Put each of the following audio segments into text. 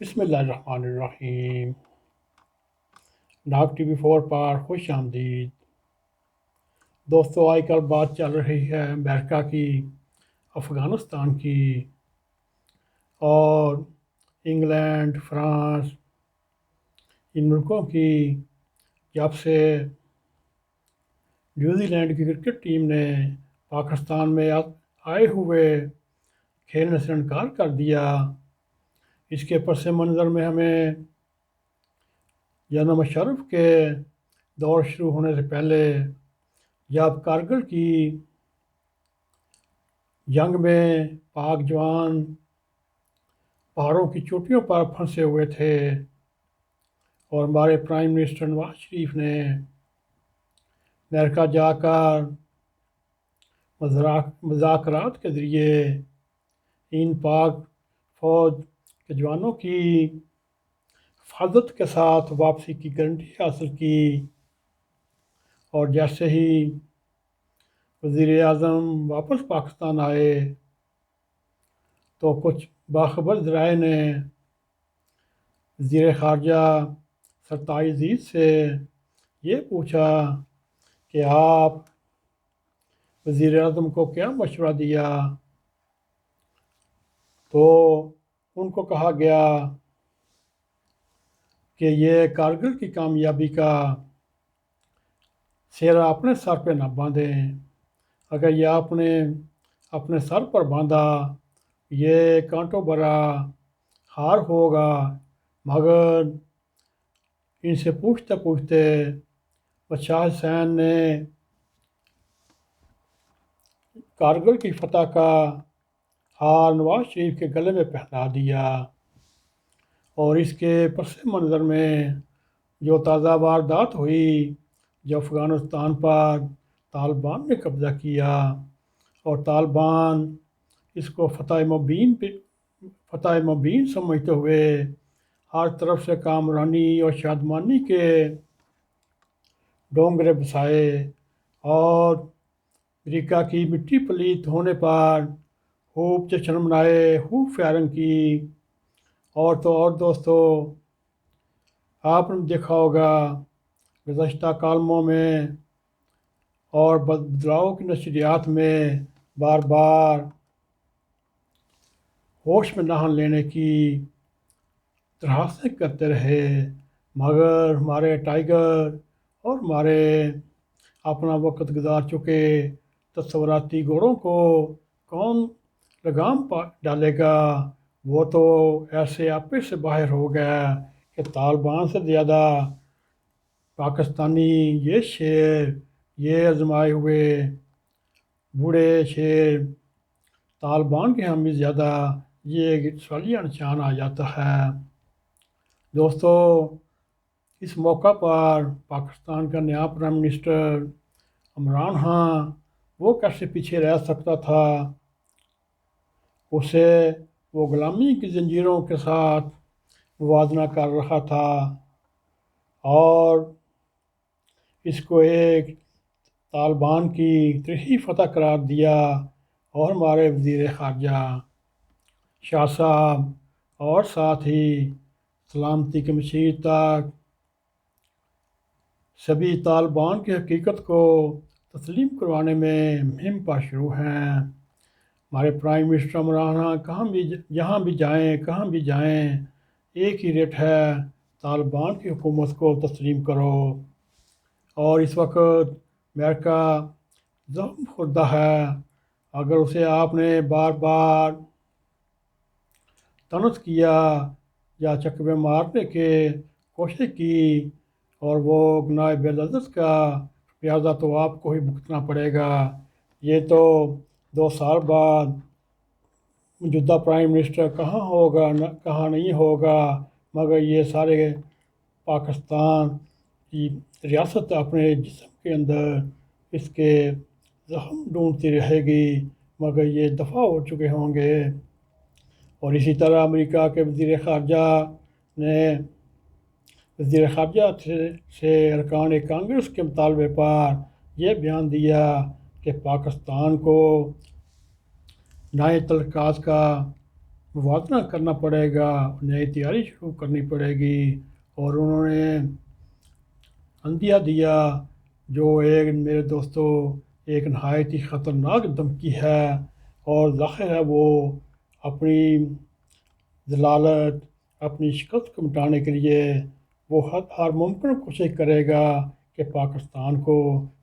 بسم اللہ الرحمن الرحیم۔ ڈاک ٹی وی 4 پر خوش آمدید دوستو۔ آج کل بات چل رہی ہے امریکہ کی، افغانستان کی اور انگلینڈ، فرانس، ان ملکوں کی، جب سے نیوزی لینڈ کی کرکٹ ٹیم نے پاکستان میں آئے ہوئے کھیلنے سے انکار کر دیا۔ اس کے پس منظر میں ہمیں جنرل مشرف کے دور شروع ہونے سے پہلے، جب کارگل کی جنگ میں پاک جوان پہاڑوں کی چوٹیوں پر پھنسے ہوئے تھے اور ہمارے پرائم منسٹر نواز شریف نے امریکہ جا کر مذاکرات کے ذریعے ان پاک فوج کے جوانوں کی حفاظت کے ساتھ واپسی کی گارنٹی حاصل کی۔ اور جیسے ہی وزیر اعظم واپس پاکستان آئے تو کچھ باخبر ذرائع نے وزیر خارجہ سرتاج عزیز سے یہ پوچھا کہ آپ وزیر اعظم کو کیا مشورہ دیا، تو ان کو کہا گیا کہ یہ کارگل کی کامیابی کا سہرا اپنے سر پہ نہ باندھیں۔ اگر یہ آپ نے اپنے سر پر باندھا، یہ کانٹوں بھرا ہار ہوگا۔ مگر ان سے پوچھتے پوچھتے بادشاہ حسین نے کارگل کی فتح کا ہار نواز شریف کے گلے میں پہنا دیا۔ اور اس کے پس منظر میں جو تازہ واردات ہوئی، جو افغانستان پر طالبان نے قبضہ کیا اور طالبان اس کو فتح مبین سمجھتے ہوئے ہر طرف سے کامرانی اور شادمانی کے ڈونگرے بسائے اور امریکہ کی مٹی پلیت ہونے پر خوب جشن منائے، خوب فائرنگ کی۔ اور تو اور دوستو، آپ نے دیکھا ہوگا گزشتہ کالموں میں اور بدلاؤ کی نشریات میں بار بار ہوش میں نہ لینے کی درخواستیں کرتے رہے، مگر ہمارے ٹائیگر اور ہمارے اپنا وقت گزار چکے تصوراتی گھوڑوں کو کون لگام ڈالے گا؟ وہ تو ایسے آپے سے باہر ہو گیا کہ طالبان سے زیادہ پاکستانی یہ شیر، یہ آزمائے ہوئے بوڑھے شیر طالبان کے ہم بھی زیادہ یہ سوالیہ نشان آ جاتا ہے۔ دوستو، اس موقع پر پاکستان کا نیا پرائم منسٹر عمران خان وہ کیسے پیچھے رہ سکتا تھا؟ اسے وہ غلامی کی زنجیروں کے ساتھ موازنہ کر رہا تھا اور اس کو ایک طالبان کی تاریخی فتح قرار دیا۔ اور ہمارے وزیر خارجہ شاہ صاحب اور ساتھ ہی سلامتی کے مشیر تک سبھی طالبان کی حقیقت کو تسلیم کروانے میں مہم پر شروع ہیں۔ ہمارے پرائم منسٹر عمران خان جہاں بھی جائیں ایک ہی ریٹ ہے، طالبان کی حکومت کو تسلیم کرو۔ اور اس وقت امریکہ زخم خوردہ ہے۔ اگر اسے آپ نے بار بار طنز کیا یا چکمے مارنے کی کوشش کی اور وہ گناہ بے لذت کا پیازہ تو آپ کو ہی بھگتنا پڑے گا۔ یہ تو 2 سال بعد موجودہ پرائم منسٹر کہاں ہوگا، کہاں نہیں ہوگا، مگر یہ سارے پاکستان کی ریاست اپنے جسم کے اندر اس کے زخم ڈھونڈتی رہے گی، مگر یہ دفع ہو چکے ہوں گے۔ اور اسی طرح امریکہ کے وزیر خارجہ سے ارکان کانگریس کے مطالبے پر یہ بیان دیا کہ پاکستان کو نئے تعلقات کا موازنہ کرنا پڑے گا، نئی تیاری شروع کرنی پڑے گی۔ اور انہوں نے عندیہ دیا جو ایک میرے دوستوں ایک نہایت ہی خطرناک دھمکی ہے، اور ظاہر ہے وہ اپنی ضلالت، اپنی شکست کو مٹانے کے لیے وہ ہر ممکن کوشش کرے گا کہ پاکستان کو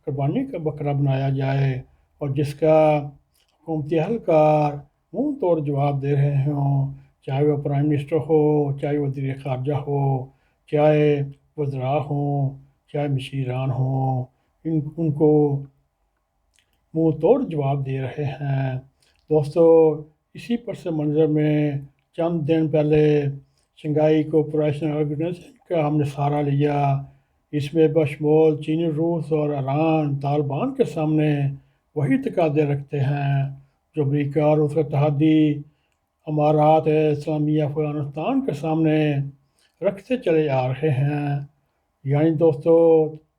قربانی کا بکرا بنایا جائے، اور جس کا حکومتی اہلکار منہ توڑ جواب دے رہے ہوں، چاہے وہ پرائم منسٹر ہو، چاہے وزیر خارجہ ہو، چاہے وزراء ہوں، چاہے مشیران ہوں، ان کو منہ توڑ جواب دے رہے ہیں۔ دوستو، اسی پس منظر میں چند دن پہلے شنگھائی کوآپریشن آرگنائزیشن کا ہم نے سہارا لیا۔ اس میں بشمول چین، روس اور ایران طالبان کے سامنے وہی تقاضے رکھتے ہیں جو امریکہ اور اس کے اتحادی امارات اسلامیہ افغانستان کے سامنے رکھتے چلے آ رہے ہیں۔ یعنی دوستو،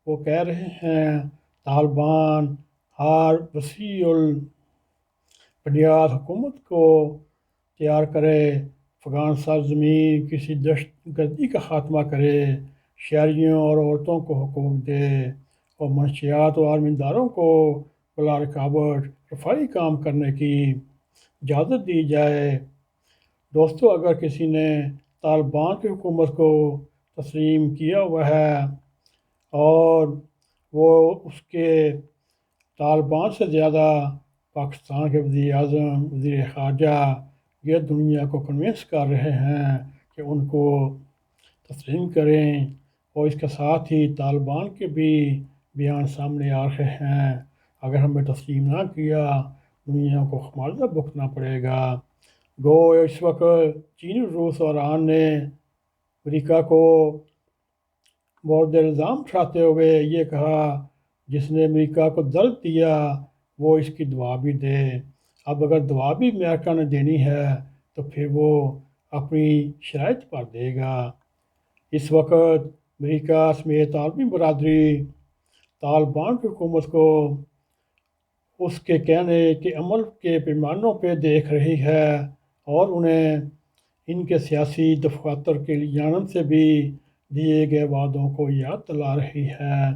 وہ کہہ رہے ہیں طالبان ہر وسیع البنیاد حکومت کو تیار کرے، افغان سرزمین کسی دہشت گردی کا خاتمہ کرے، شہریوں اور عورتوں کو حقوق دے، اور منشیات و عالمداروں کو بلا رکاوٹ رفاہی کام کرنے کی اجازت دی جائے۔ دوستو، اگر کسی نے طالبان کی حکومت کو تسلیم کیا ہوا ہے اور وہ اس کے طالبان سے زیادہ پاکستان کے وزیر اعظم، وزیر خارجہ یہ دنیا کو کنوینس کر رہے ہیں کہ ان کو تسلیم کریں، اور اس کے ساتھ ہی طالبان کے بھی بیان سامنے آ رہے ہیں اگر ہمیں تسلیم نہ کیا دنیا کو خمیازہ بھگتنا پڑے گا۔ گو اس وقت چین، روس اور ایران نے امریکہ کو مورد الزام ٹھہراتے ہوئے یہ کہا جس نے امریکہ کو درد دیا وہ اس کی دعا بھی دے۔ اب اگر دعا بھی امریکہ نے دینی ہے تو پھر وہ اپنی شرائط پر دے گا۔ اس وقت امریکہ سمیت عالمی برادری طالبان کی حکومت کو اس کے کہنے کے عمل کے پیمانوں پہ دیکھ رہی ہے، اور انہیں ان کے سیاسی دفاتر کی جانب سے بھی دیے گئے وعدوں کو یاد دلا رہی ہے۔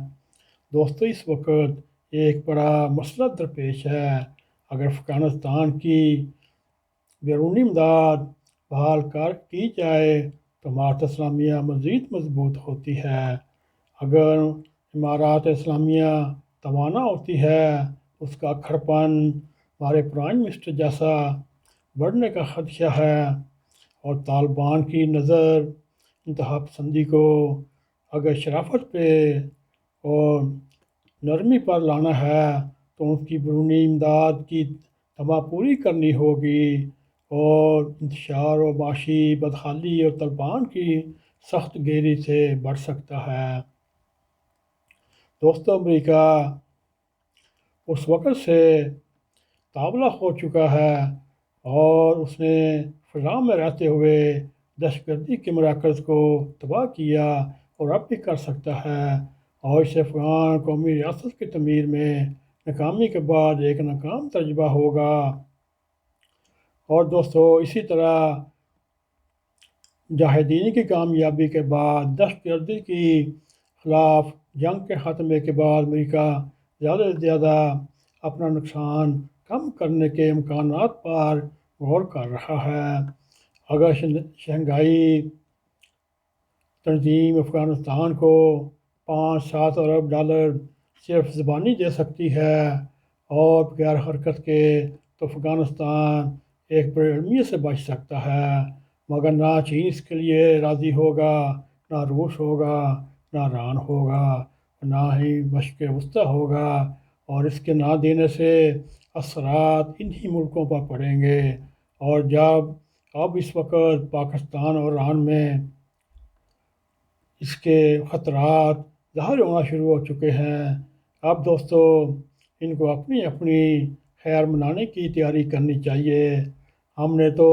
دوستو، اس وقت ایک بڑا مسئلہ درپیش ہے۔ اگر افغانستان کی بیرونی امداد بحال کی جائے تو امارت اسلامیہ مزید مضبوط ہوتی ہے۔ اگر امارات اسلامیہ توانا ہوتی ہے اس کا کھڑپن ہمارے پرائم منسٹر جیسا بڑھنے کا خدشہ ہے، اور طالبان کی نظر انتہا پسندی کو اگر شرافت پہ اور نرمی پر لانا ہے تو ان کی بیرونی امداد کی تما پوری کرنی ہوگی، اور انتشار و معاشی بدحالی اور طالبان کی سخت گیری سے بڑھ سکتا ہے۔ دوستو، امریکہ اس وقت سے تابلہ ہو چکا ہے، اور اس نے فضا میں رہتے ہوئے دہشت گردی کے مراکز کو تباہ کیا اور اب بھی کر سکتا ہے، اور اس افغان قومی ریاست کی تعمیر میں ناکامی کے بعد ایک ناکام تجربہ ہوگا۔ اور دوستو، اسی طرح مجاہدین کی کامیابی کے بعد دہشت گردی کی خلاف جنگ کے خاتمے کے بعد امریکہ زیادہ سے زیادہ اپنا نقصان کم کرنے کے امکانات پر غور کر رہا ہے۔ اگر شنگھائی تنظیم افغانستان کو 5-7 ارب ڈالر صرف زبانی دے سکتی ہے اور بغیر حرکت کے، تو افغانستان ایک بڑے المیہ سے بچ سکتا ہے، مگر نہ چین اس کے لیے راضی ہوگا، نہ روس ہوگا، نہ ایران ہوگا، نہ ہی مشرق وسطیٰ ہوگا، اور اس کے نہ دینے سے اثرات انہی ملکوں پر پڑیں گے۔ اور جب اب اس وقت پاکستان اور ایران میں اس کے خطرات ظاہر ہونا شروع ہو چکے ہیں، اب دوستو ان کو اپنی اپنی خیر منانے کی تیاری کرنی چاہیے۔ ہم نے تو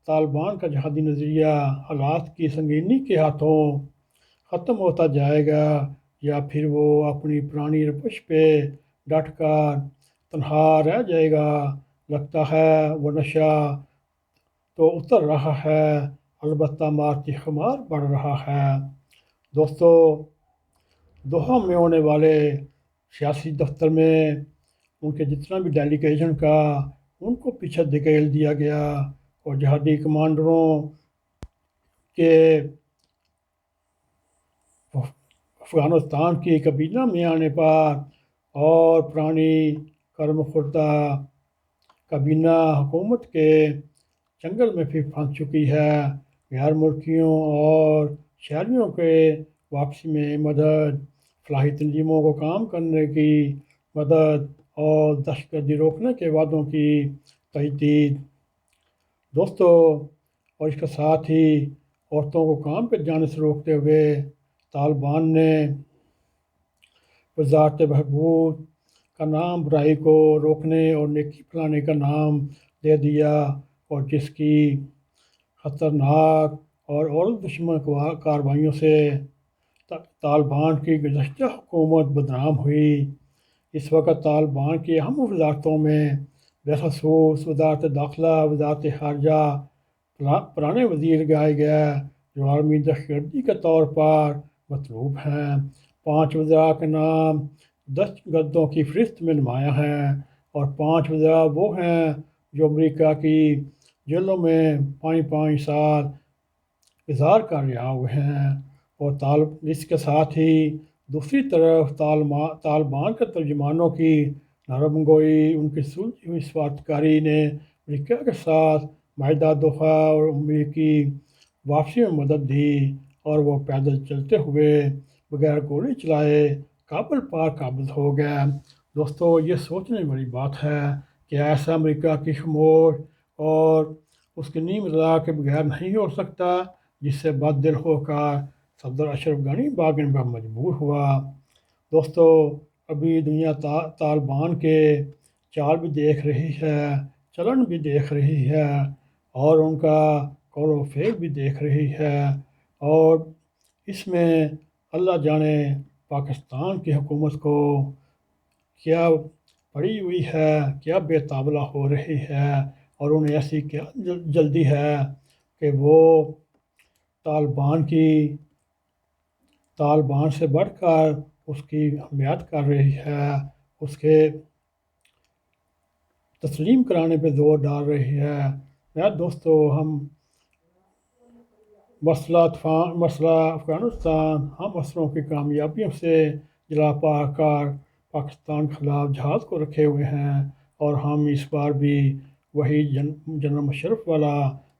طالبان کا جہادی نظریہ حالات کی سنگینی کے ہاتھوں ختم ہوتا جائے گا، یا پھر وہ اپنی پرانی روش پہ ڈٹ کر تنہا رہ جائے گا۔ لگتا ہے وہ نشہ تو اتر رہا ہے، البتہ مارچی خمار بڑھ رہا ہے۔ دوستو، دوحہ میں ہونے والے سیاسی دفتر میں ان کے جتنا بھی ڈیلیگیشن کا ان کو پیچھے دھکیل دیا گیا، اور جہادی کمانڈروں کے افغانستان کی کابینہ میں آنے پر اور پرانی کرم خوردہ کابینہ حکومت کے جنگل میں پھر پھنس چکی ہے۔ غیر ملکیوں اور شہریوں کے واپسی میں مدد، فلاحی تنظیموں کو کام کرنے کی مدد اور دہشت گردی روکنے کے وعدوں کی تجدید۔ دوستو، اور اس کے ساتھ ہی عورتوں کو کام پہ جانے سے روکتے ہوئے طالبان نے وزارت بہبود کا نام برائی کو روکنے اور نیکی پھیلانے کا نام دے دیا، اور جس کی خطرناک اور عورت دشمن کارروائیوں سے طالبان کی گزشتہ حکومت بدنام ہوئی۔ اس وقت طالبان کی اہم وزارتوں میں بالخصوص وزارت داخلہ، وزارت خارجہ پرانے وزیر گائے گئے جو عالمی دہشت گردی کے طور پر مطلوب ہیں۔ 5 وزراء کے نام دہشت گردوں کی فہرست میں نمایاں ہیں، اور 5 وزراء وہ ہیں جو امریکہ کی جیلوں میں 5 سال گزار کر رہا ہوئے ہیں۔ اور اس کے ساتھ ہی دوسری طرف طالبان کے ترجمانوں کی نرم گوئی، ان کی سلجھی ہوئی سفارتکاری نے امریکہ کے ساتھ معاہدہ دوحہ اور امریکی واپسی میں مدد دی، اور وہ پیدل چلتے ہوئے بغیر گولی چلائے کابل پار قابض ہو گئے۔ دوستو، یہ سوچنے والی بات ہے کہ ایسا امریکہ کی خاموش اور اس کی نیم رضا کے بغیر نہیں ہو سکتا، جس سے بد دل ہو کر صدر اشرف غنی بھاگنے پر مجبور ہوا۔ دوستو، ابھی دنیا طالبان کے چال بھی دیکھ رہی ہے، چلن بھی دیکھ رہی ہے، اور ان کا قول و فعل بھی دیکھ رہی ہے، اور اس میں اللہ جانے پاکستان کی حکومت کو کیا پڑی ہوئی ہے، کیا بے تابلہ ہو رہی ہے، اور انہیں ایسی کیا جلدی ہے کہ وہ طالبان سے بڑھ کر اس کی حمایت کر رہی ہے، اس کے تسلیم کرانے پہ زور ڈال رہی ہے۔ میرے دوستو، ہم مسئلہ افغانستان ہم اثروں کی کامیابیوں سے جلا پا کر پاکستان کے خلاف جہاد کو رکھے ہوئے ہیں، اور ہم اس بار بھی وہی جنرل مشرف والا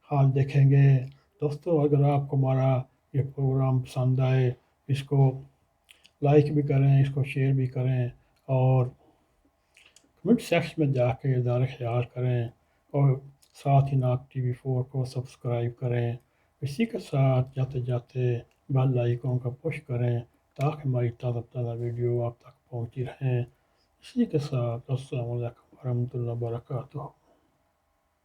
حال دیکھیں گے۔ دوستو، اگر آپ کو ہمارا یہ پروگرام پسند آئے، اس کو لائک بھی کریں، اس کو شیئر بھی کریں، اور کمنٹ سیکشن میں جا کے اظہار خیال کریں، اور ساتھ ہی ناگ TV 4 کو سبسکرائب کریں۔ اسی کے ساتھ جاتے جاتے بیل آئیکن کا پش کریں تاکہ ہماری تازہ تازہ ویڈیو آپ تک پہنچتی رہیں۔ اسی کے ساتھ السلام علیکم ورحمۃ اللہ وبرکاتہ۔